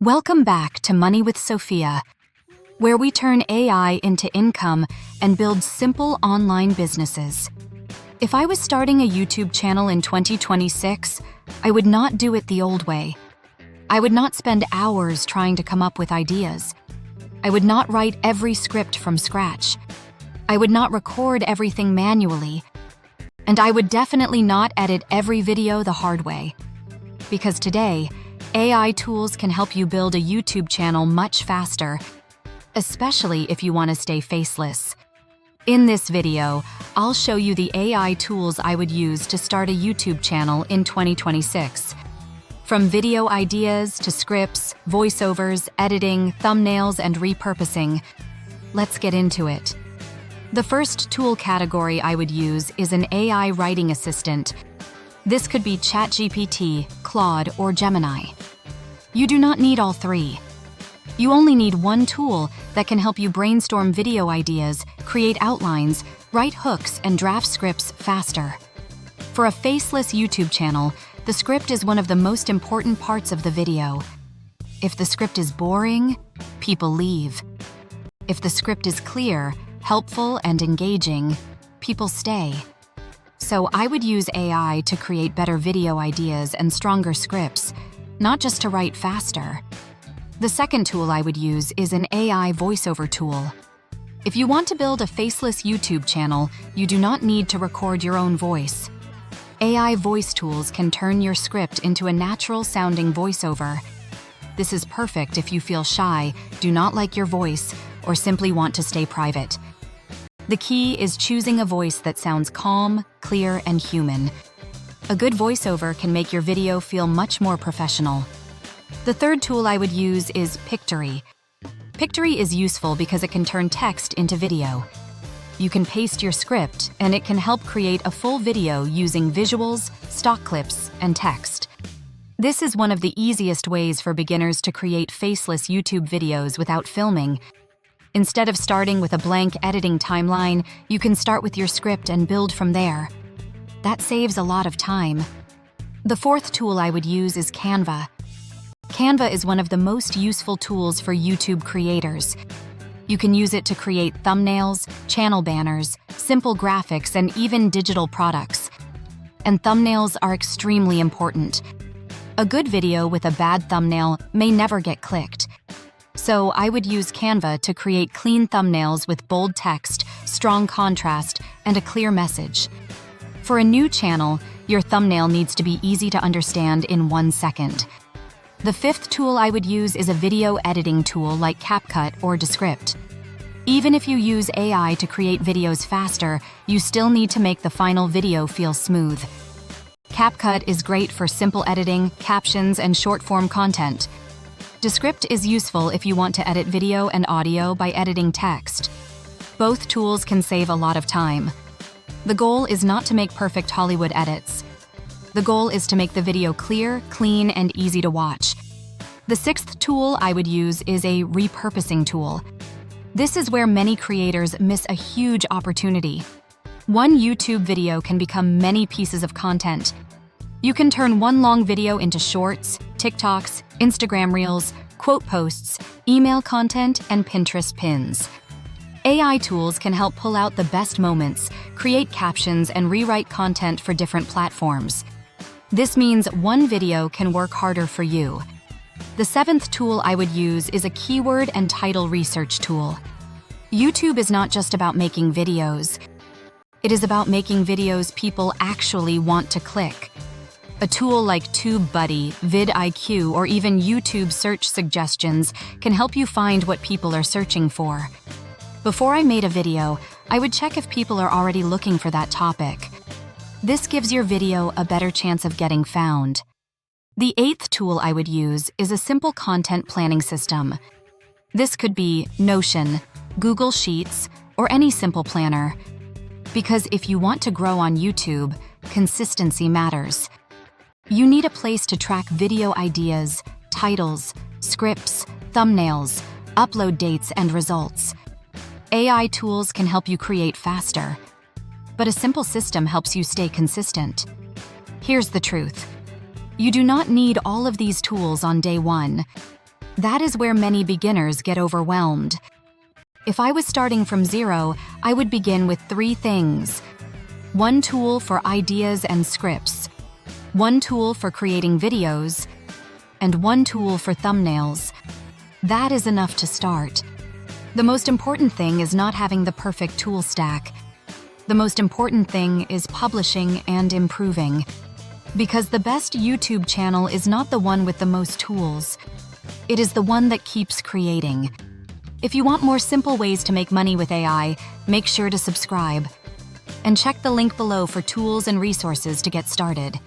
Welcome back to Money with Sofia, where we turn AI into income and build simple online businesses. If I was starting a YouTube channel in 2026, I would not do it the old way. I would not spend hours trying to come up with ideas. I would not write every script from scratch. I would not record everything manually. And I would definitely not edit every video the hard way. Because today, AI tools can help you build a YouTube channel much faster, especially if you want to stay faceless. In this video, I'll show you the AI tools I would use to start a YouTube channel in 2026. From video ideas to scripts, voiceovers, editing, thumbnails, and repurposing. Let's get into it. The first tool category I would use is an AI writing assistant. This could be ChatGPT, Claude, or Gemini. You do not need all three. You only need one tool that can help you brainstorm video ideas, create outlines, write hooks, and draft scripts faster. For a faceless YouTube channel, the script is one of the most important parts of the video. If the script is boring, people leave. If the script is clear, helpful, and engaging, people stay. So I would use AI to create better video ideas and stronger scripts, not just to write faster. The second tool I would use is an AI voiceover tool. If you want to build a faceless YouTube channel, you do not need to record your own voice. AI voice tools can turn your script into a natural-sounding voiceover. This is perfect if you feel shy, do not like your voice, or simply want to stay private. The key is choosing a voice that sounds calm, clear, and human. A good voiceover can make your video feel much more professional. The third tool I would use is Pictory. Pictory is useful because it can turn text into video. You can paste your script, and it can help create a full video using visuals, stock clips, and text. This is one of the easiest ways for beginners to create faceless YouTube videos without filming. Instead of starting with a blank editing timeline, you can start with your script and build from there. That saves a lot of time. The fourth tool I would use is Canva. Canva is one of the most useful tools for YouTube creators. You can use it to create thumbnails, channel banners, simple graphics, and even digital products. And thumbnails are extremely important. A good video with a bad thumbnail may never get clicked. So I would use Canva to create clean thumbnails with bold text, strong contrast, and a clear message. For a new channel, your thumbnail needs to be easy to understand in 1 second. The fifth tool I would use is a video editing tool like CapCut or Descript. Even if you use AI to create videos faster, you still need to make the final video feel smooth. CapCut is great for simple editing, captions, and short-form content. Descript is useful if you want to edit video and audio by editing text. Both tools can save a lot of time. The goal is not to make perfect Hollywood edits. The goal is to make the video clear, clean, and easy to watch. The sixth tool I would use is a repurposing tool. This is where many creators miss a huge opportunity. One YouTube video can become many pieces of content. You can turn one long video into shorts, TikToks, Instagram Reels, quote posts, email content, and Pinterest pins. AI tools can help pull out the best moments, create captions, and rewrite content for different platforms. This means one video can work harder for you. The seventh tool I would use is a keyword and title research tool. YouTube is not just about making videos. It is about making videos people actually want to click. A tool like TubeBuddy, VidIQ, or even YouTube search suggestions can help you find what people are searching for. Before I made a video, I would check if people are already looking for that topic. This gives your video a better chance of getting found. The eighth tool I would use is a simple content planning system. This could be Notion, Google Sheets, or any simple planner. Because if you want to grow on YouTube, consistency matters. You need a place to track video ideas, titles, scripts, thumbnails, upload dates, and results. AI tools can help you create faster, but a simple system helps you stay consistent. Here's the truth. You do not need all of these tools on day one. That is where many beginners get overwhelmed. If I was starting from zero, I would begin with 3 things. 1 tool for ideas and scripts, 1 tool for creating videos, and 1 tool for thumbnails. That is enough to start. The most important thing is not having the perfect tool stack. The most important thing is publishing and improving. Because the best YouTube channel is not the one with the most tools. It is the one that keeps creating. If you want more simple ways to make money with AI, make sure to subscribe. And check the link below for tools and resources to get started.